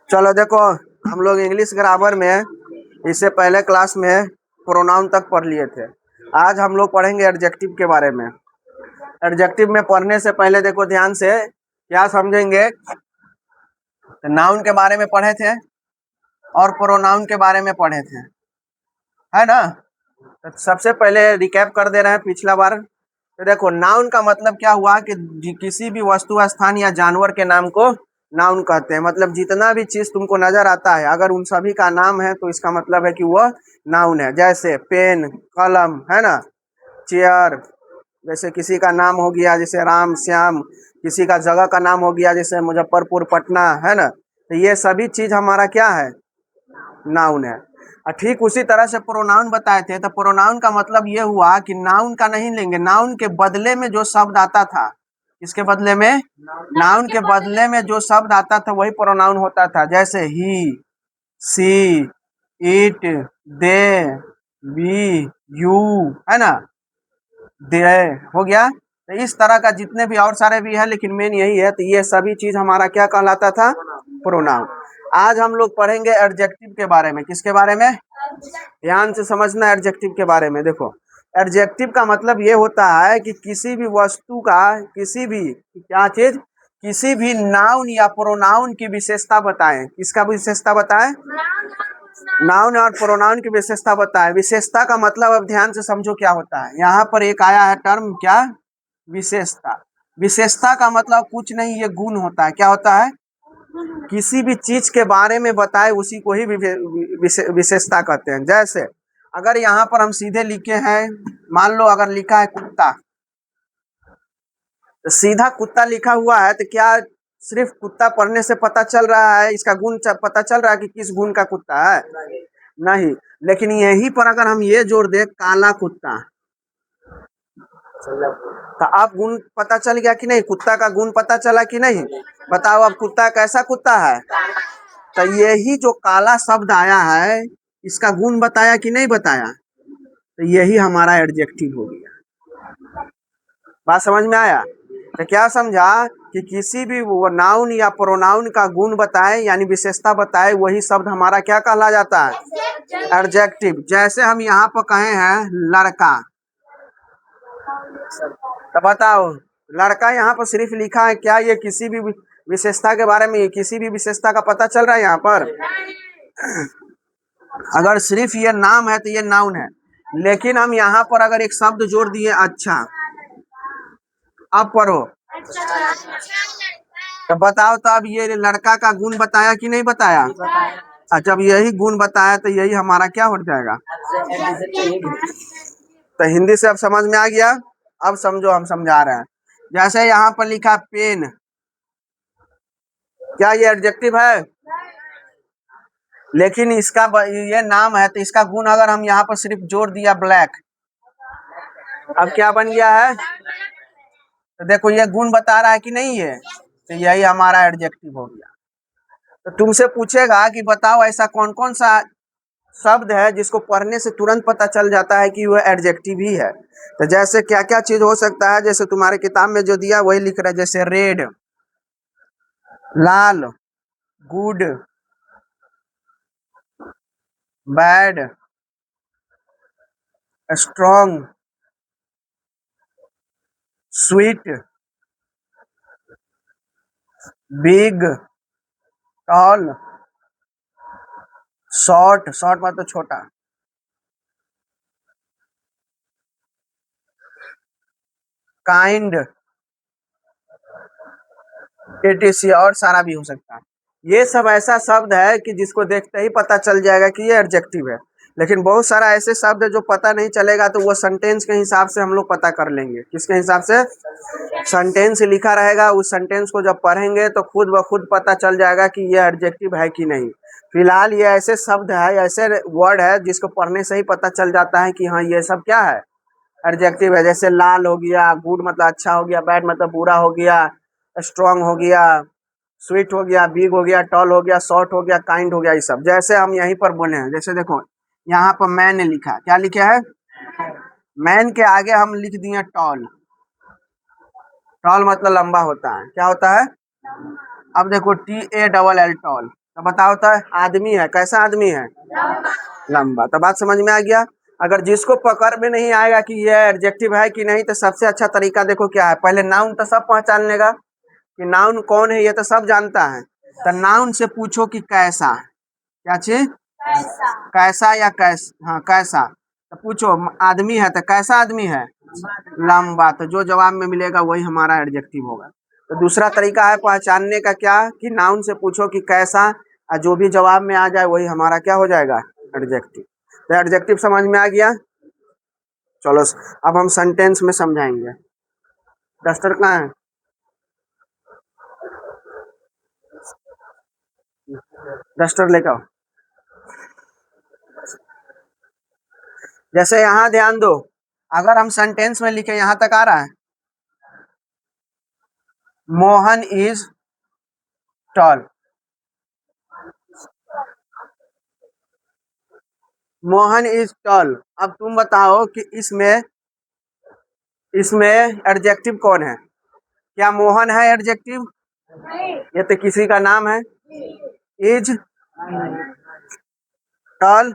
चलो देखो, हम लोग इंग्लिश ग्रामर में इससे पहले क्लास में प्रोनाउन तक पढ़ लिए थे। आज हम लोग पढ़ेंगे एडजेक्टिव के बारे में। एडजेक्टिव में पढ़ने से पहले देखो ध्यान से क्या समझेंगे। नाउन के बारे में पढ़े थे और प्रोनाउन के बारे में पढ़े थे, है ना। तो सबसे पहले रिकैप कर दे रहे हैं पिछला बार। तो देखो, नाउन का मतलब क्या हुआ कि किसी भी वस्तु, स्थान या जानवर के नाम को नाउन कहते हैं। मतलब जितना भी चीज तुमको नजर आता है, अगर उन सभी का नाम है तो इसका मतलब है कि वह नाउन है। जैसे पेन, कलम, है ना, चेयर। जैसे किसी का नाम हो गया जैसे राम श्याम, किसी का जगह का नाम हो गया जैसे मुजफ्फरपुर पटना, है ना। तो ये सभी चीज हमारा क्या है, नाउन है। और ठीक उसी तरह से प्रोनाउन बताए थे। तो प्रोनाउन का मतलब ये हुआ कि नाउन का नहीं लेंगे, नाउन के बदले में जो शब्द आता था, इसके बदले में, नाउन के बदले में जो शब्द आता था वही प्रोनाउन होता था। जैसे ही, सी, इट, दे, वी, यू, है ना, दे, हो गया। तो इस तरह का जितने भी और सारे भी है, लेकिन मेन यही है। तो ये सभी चीज हमारा क्या कहलाता था, प्रोनाउन। आज हम लोग पढ़ेंगे एडजेक्टिव के बारे में। किसके बारे में, ध्यान से समझना। एडजेक्टिव के बारे में देखो, एडजेक्टिव का मतलब ये होता है कि किसी भी वस्तु का, किसी भी क्या चीज, किसी भी नाउन या प्रोनाउन की विशेषता बताएं। किसका विशेषता बताएं, नाउन और प्रोनाउन की विशेषता बताएं। विशेषता का मतलब अब ध्यान से समझो क्या होता है। यहाँ पर एक आया है टर्म, क्या, विशेषता। विशेषता का मतलब कुछ नहीं, ये गुण होता है। क्या होता है, किसी भी चीज के बारे में बताए उसी को ही विशेषता कहते हैं। जैसे अगर यहाँ पर हम सीधे लिखे हैं, मान लो अगर लिखा है कुत्ता, तो सीधा कुत्ता लिखा हुआ है, तो क्या सिर्फ कुत्ता पढ़ने से पता चल रहा है, इसका गुण पता चल रहा है कि किस गुण का कुत्ता है, नहीं। लेकिन यहीं पर अगर हम ये जोड़ दे काला कुत्ता, तो अब गुण पता चल गया कि नहीं, कुत्ता का गुण पता चला कि नहीं। बताओ अब कुत्ता कैसा कुत्ता है। तो यही जो काला शब्द आया है, इसका गुण बताया कि नहीं बताया, तो यही हमारा एडजेक्टिव हो गया। बात समझ में आया। तो क्या समझा कि किसी भी नाउन या प्रोनाउन का गुण बताए यानी विशेषता बताए, वही शब्द हमारा क्या कहला जाता है, एडजेक्टिव। जैसे हम यहाँ पर कहे हैं लड़का, तो बताओ लड़का यहाँ पर सिर्फ लिखा है, क्या ये किसी भी विशेषता के बारे में, किसी भी विशेषता का पता चल रहा है यहाँ पर। अगर सिर्फ ये नाम है तो ये नाउन है। लेकिन हम यहाँ पर अगर एक शब्द जोड़ दिए अच्छा, अब पढ़ो, तो बताओ तो अब ये लड़का का गुण बताया कि नहीं बताया। अच्छा, जब यही गुण बताया तो यही हमारा क्या हो जाएगा। तो हिंदी से अब समझ में आ गया। अब समझो, हम समझा रहे हैं। जैसे यहाँ पर लिखा पेन, क्या ये एडजेक्टिव है, लेकिन इसका ये नाम है, तो इसका गुण अगर हम यहाँ पर सिर्फ जोड़ दिया ब्लैक, अब क्या बन गया है। तो देखो ये गुण बता रहा है कि नहीं है, तो यही हमारा एडजेक्टिव हो गया। तो तुमसे पूछेगा कि बताओ ऐसा कौन कौन सा शब्द है जिसको पढ़ने से तुरंत पता चल जाता है कि वह एडजेक्टिव ही है। तो जैसे क्या क्या चीज हो सकता है, जैसे तुम्हारे किताब में जो दिया वही लिख रहा है। जैसे रेड, लाल, good, bad, strong, sweet, big, tall, short, short मतलब छोटा, काइंड, एटीसी, और सारा भी हो सकता है। ये सब ऐसा शब्द है कि जिसको देखते ही पता चल जाएगा कि ये एडजेक्टिव है। लेकिन बहुत सारा ऐसे शब्द है जो पता नहीं चलेगा, तो वो सेंटेंस के हिसाब से हम लोग पता कर लेंगे। किसके हिसाब से, सेंटेंस लिखा रहेगा, उस सेंटेंस को जब पढ़ेंगे तो खुद ब खुद पता चल जाएगा कि ये एडजेक्टिव है कि नहीं। फिलहाल ये ऐसे शब्द है, ऐसे वर्ड है जिसको पढ़ने से ही पता चल जाता है कि हाँ ये सब क्या है, एडजेक्टिव है। जैसे लाल हो गया, गुड मतलब अच्छा हो गया, बैड मतलब बुरा हो गया, स्ट्रांग हो गया, स्वीट हो गया, बिग हो गया, टॉल हो गया, शॉर्ट हो गया, काइंड हो गया। ये सब जैसे हम यहीं पर बोले हैं। जैसे देखो यहाँ पर मैन ने लिखा, क्या लिखा है, मैन के आगे हम लिख दिए टॉल। टॉल मतलब लंबा होता है, क्या होता है। अब देखो T A double L, tall, तो बताओ तो आदमी है, कैसा आदमी है? लंबा। तो बात समझ में आ गया। अगर जिसको पकड़ में नहीं आएगा कि ये एडजेक्टिव है कि नहीं, तो सबसे अच्छा तरीका देखो क्या है, पहले नाउन तो सब पहचान लेगा कि नाउन कौन है, ये तो सब जानता है। तो नाउन से पूछो कि कैसा, क्या चीज? कैसा या हाँ कैसा। तो पूछो आदमी है तो कैसा आदमी है? लंबा। तो जो जवाब में मिलेगा वही हमारा एडजेक्टिव होगा। तो दूसरा तरीका है पहचानने का, क्या कि नाउन से पूछो कि कैसा, और जो भी जवाब में आ जाए वही हमारा क्या हो जाएगा? एडजेक्टिव। तो एडजेक्टिव समझ में आ गया। चलो अब हम सेंटेंस में समझाएंगे। डस्टर कहाँ है? डस्टर लेकर आओ। जैसे यहाँ ध्यान दो, अगर हम सेंटेंस में लिखे, यहां तक आ रहा है, Mohan is tall. Mohan is tall. अब तुम बताओ कि इसमें इसमें एडजेक्टिव कौन है? क्या मोहन है एडजेक्टिव? ये तो किसी का नाम है। इज टॉल,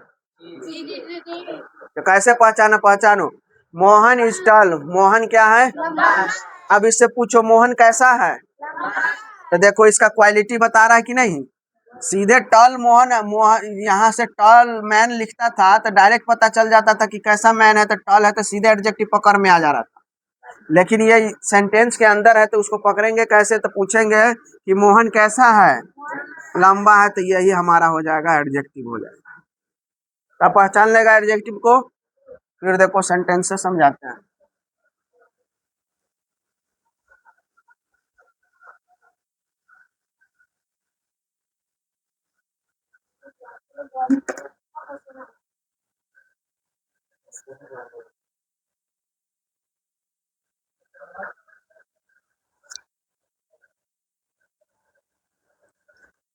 तो कैसे पहचाना? पहचानो, मोहन इज टॉल। मोहन क्या है? अब इससे पूछो मोहन कैसा है, तो देखो इसका क्वालिटी बता रहा है कि नहीं। सीधे टॉल मोहन, मोहन यहाँ से टॉल मैन लिखता था तो डायरेक्ट पता चल जाता था कि कैसा मैन है, तो टॉल है तो सीधे एडजेक्टिव पकड़ में आ जा रहा था। लेकिन ये सेंटेंस के अंदर है तो उसको पकड़ेंगे कैसे? तो पूछेंगे कि मोहन कैसा है? लंबा है, तो यही हमारा हो जाएगा, एडजेक्टिव हो जाएगा। अब पहचान लेगा एडजेक्टिव को, फिर देखो सेंटेंस से समझाते हैं।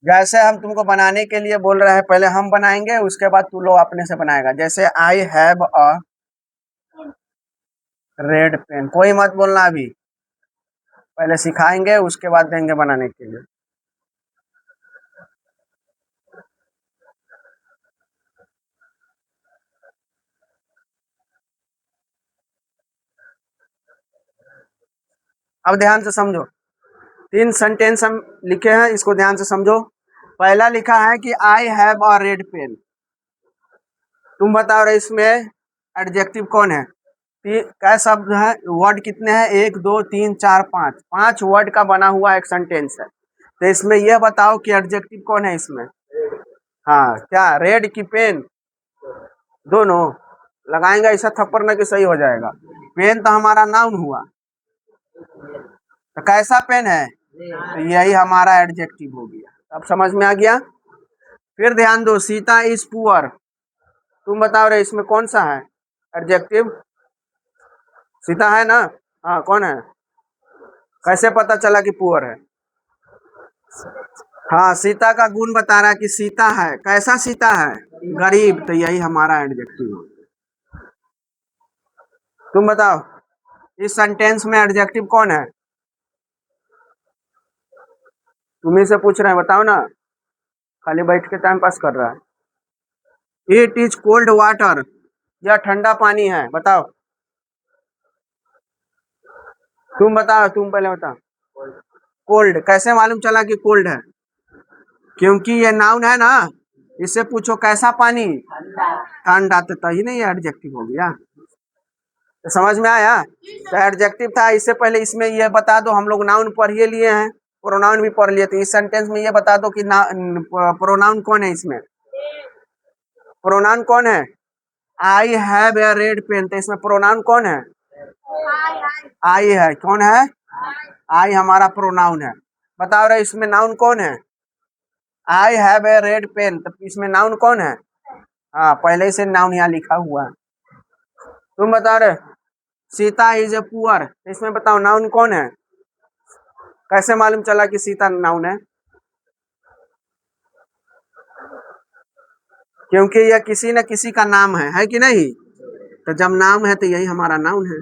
जैसे हम तुमको बनाने के लिए बोल रहे हैं, पहले हम बनाएंगे उसके बाद तू लोग अपने से बनाएगा। जैसे I have a red pen, कोई मत बोलना अभी, पहले सिखाएंगे उसके बाद देंगे बनाने के लिए। अब ध्यान से समझो, 3 सेंटेंस हम लिखे हैं, इसको ध्यान से समझो। पहला लिखा है कि I have a red pen. तुम बताओ रहे इसमें एडजेक्टिव कौन है? क्या शब्द है? वर्ड कितने हैं? 1 2 3 4 5, 5 वर्ड का बना हुआ एक सेंटेंस है। तो इसमें यह बताओ कि एडजेक्टिव कौन है इसमें? हाँ, क्या रेड की पेन? दोनों लगाएंगे, ऐसा थप्पड़ ना कि सही हो जाएगा। पेन तो हमारा नाउन हुआ, तो कैसा पेन है, तो यही हमारा एडजेक्टिव हो गया। अब समझ में आ गया। फिर ध्यान दो, सीता इज पुअर। तुम बताओ रहे इसमें कौन सा है एडजेक्टिव? सीता है ना? हाँ, कौन है? कैसे पता चला कि पुअर है? हाँ, सीता का गुण बता रहा है कि सीता है, कैसा सीता है? गरीब। तो यही हमारा एडजेक्टिव हो। तुम बताओ इस सेंटेंस में एडजेक्टिव कौन है? तुम्ही से पूछ रहे हैं, बताओ ना, खाली बैठ के टाइम पास कर रहा है। इट इज कोल्ड वाटर, यह ठंडा पानी है। बताओ, तुम बताओ, तुम पहले बताओ। कोल्ड कैसे मालूम चला कि कोल्ड है? क्योंकि ये नाउन है ना। इससे पूछो कैसा पानी? ठंडा। तो तही नहीं एडजेक्टिव हो गया। तो समझ में आया। तो एडजेक्टिव था, इससे पहले इसमें ये बता दो, हम लोग नाउन पढ़ ही लिए हैं, प्रोनाउन भी पढ़ लिए, तो इस सेंटेंस में ये बता दो कि प्रोनाउन कौन है इसमें? प्रोनाउन कौन है? I have a red pen, तो इसमें प्रोनाउन कौन है? आई है। कौन है? आई हमारा प्रोनाउन है। बताओ रहे इसमें नाउन कौन है? I have a red pen, तो इसमें नाउन कौन है? हाँ, पहले से नाउन यहाँ लिखा हुआ है। तुम बता रहे सीता इज ए पुअर, इसमें बताओ नाउन कौन है? कैसे मालूम चला कि सीता नाउन है? क्योंकि यह किसी न किसी का नाम है कि नहीं? तो जब नाम है तो यही हमारा नाउन है।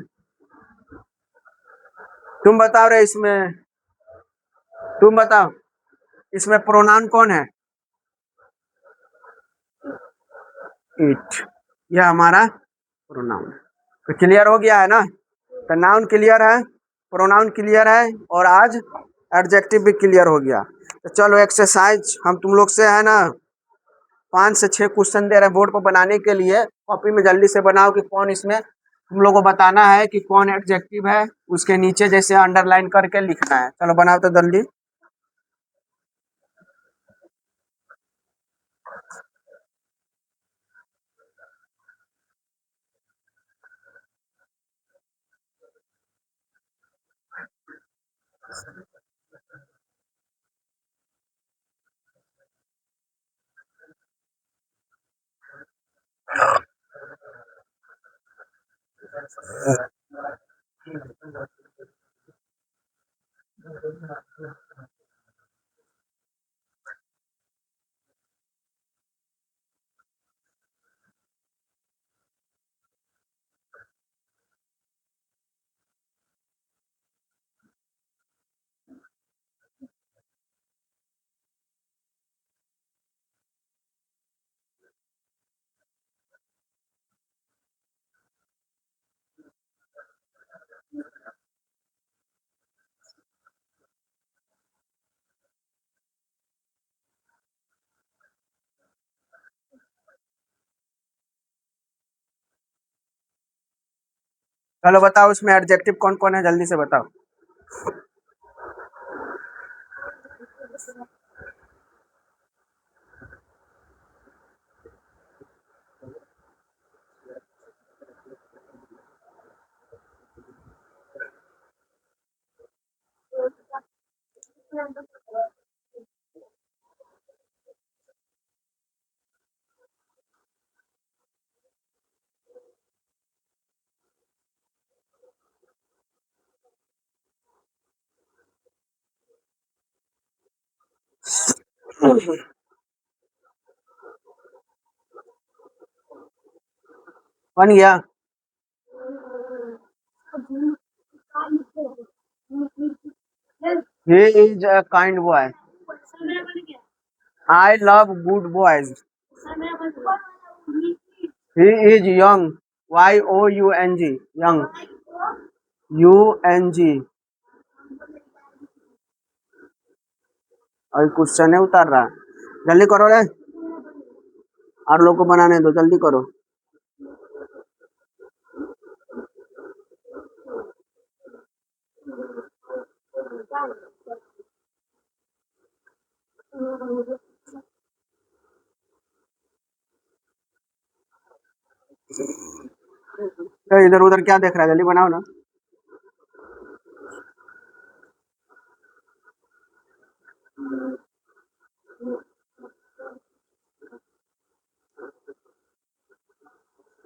तुम बताओ रहे इसमें, तुम बताओ इसमें प्रोनाउन कौन है? इट, यह हमारा प्रोनाउन है। तो क्लियर हो गया है ना। तो नाउन क्लियर है, प्रोनाउन क्लियर है, और आज एडजेक्टिव भी क्लियर हो गया। तो चलो एक्सरसाइज हम तुम लोग से है ना 5 से 6 क्वेश्चन दे रहे हैं बोर्ड पर बनाने के लिए। कॉपी में जल्दी से बनाओ कि कौन इसमें तुम लोगों को बताना है कि कौन एडजेक्टिव है, उसके नीचे जैसे अंडरलाइन करके लिखना है। चलो बनाओ तो जल्दी। चलो बताओ इसमें एडजेक्टिव कौन कौन है, जल्दी से बताओ। बन गया। He is a kind boy. I love good boys. He is young, YOUNG, young, UNG। और क्वेश्चन है उतार रहा है, जल्दी करो रे, और लोग को बनाने दो, जल्दी करो। तो इधर उधर क्या देख रहा है, जल्दी बनाओ ना।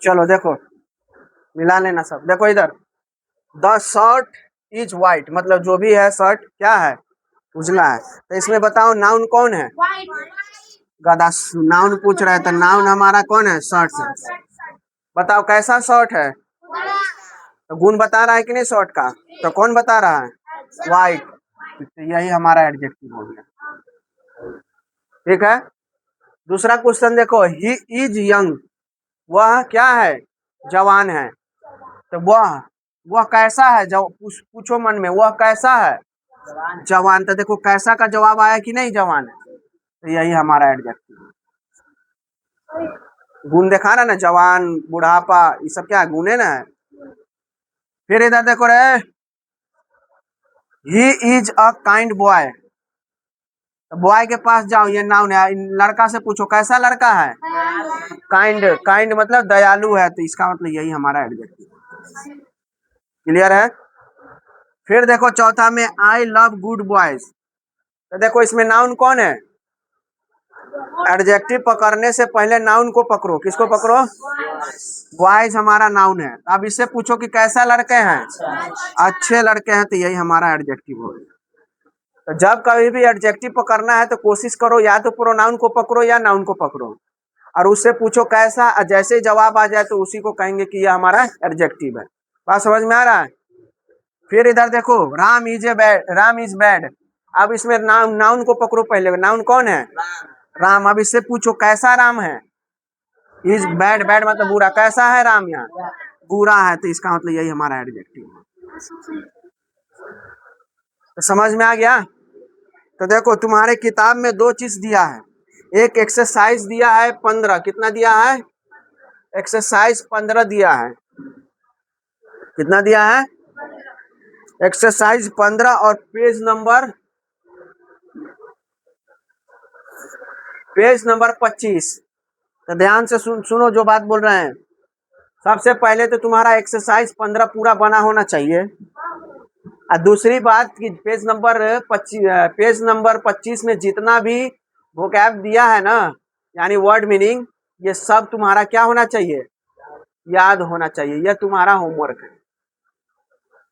चलो देखो, मिला लेना सब। देखो इधर, द शर्ट इज व्हाइट, मतलब जो भी है शर्ट क्या है, उजला है। तो इसमें बताओ नाउन कौन है। गधा, नाउन पूछ रहा है तो नाउन हमारा कौन है, शर्ट है। बताओ कैसा शर्ट है, तो गुण बता रहा है कि नहीं शर्ट का, तो कौन बता रहा है, व्हाइट। तो यही हमारा एडजेक्टिव हो गया। ठीक है। दूसरा क्वेश्चन देखो, ही इज यंग, वह क्या है, जवान है। तो वह कैसा है, जब पूछो मन में, वह कैसा है, जवान। तो देखो कैसा का जवाब आया कि नहीं, जवान है। तो यही हमारा एडजेक्टिव। गुण देखा ना जवान, बुढ़ापा, ये सब क्या है, गुण है ना। फिर इधर देखो रे, he is a kind boy. Boy के पास जाओ, ये नाउन है। लड़का से पूछो कैसा लड़का है, काइंड। काइंड मतलब दयालु है, तो इसका मतलब यही हमारा एडजेक्टिव। क्लियर है। फिर देखो चौथा में, आई लव गुड बॉयज। तो देखो इसमें नाउन कौन है, एडजेक्टिव पकड़ने से पहले नाउन को पकड़ो। किसको पकड़ो, बॉयज हमारा नाउन है। अब इससे पूछो कि कैसा लड़के हैं, अच्छे लड़के हैं, तो यही हमारा एडजेक्टिव हो गया। तो जब कभी भी एडजेक्टिव पकड़ना है तो कोशिश करो या तो प्रोनाउन को पकड़ो या नाउन को पकड़ो, और उससे पूछो कैसा, जैसे ही जवाब आ जाए तो उसी को कहेंगे कि यह हमारा एडजेक्टिव है। बात समझ में आ रहा है। फिर इधर देखो, Ram is a bad, Ram is bad. अब इसमें नाउन, नाउन को पकड़ो पहले, नाउन कौन है, राम। अब इससे पूछो कैसा राम है, इज बैड, बैड मतलब बुरा। कैसा है राम यहाँ? बुरा है, तो इसका मतलब यही हमारा एडजेक्टिव। तो समझ में आ गया? तो देखो तुम्हारे किताब में दो चीज दिया है, एक एक्सरसाइज दिया है 15, कितना दिया है? एक्सरसाइज 15 दिया है। कितना दिया है? एक्सरसाइज 15 और पेज नंबर 25। तो ध्यान से सुनो जो बात बोल रहे हैं। सबसे पहले तो तुम्हारा एक्सरसाइज 15 पूरा बना होना चाहिए। और दूसरी बात कि पेज नंबर 25 में जितना भी वोकैब दिया है ना, यानी वर्ड मीनिंग, ये सब तुम्हारा क्या होना चाहिए? याद होना चाहिए। यह तुम्हारा होमवर्क है।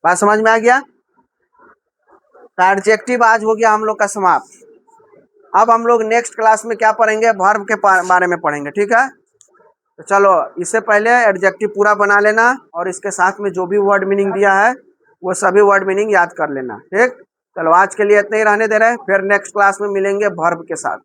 बात समझ में आ गया? तो एडजेक्टिव आज हो गया हम लोग का समाप्त। अब हम लोग नेक्स्ट क्लास में क्या पढ़ेंगे? वर्ब के बारे में पढ़ेंगे, ठीक है? तो चलो, इससे पहले एडजेक्टिव पूरा बना लेना और इसके साथ में जो भी वर्ड मीनिंग दिया है वो सभी वर्ड मीनिंग याद कर लेना, ठीक? चलो आज के लिए इतना ही रहने दे रहे हैं, फिर नेक्स्ट क्लास में मिलेंगे वर्ब के साथ।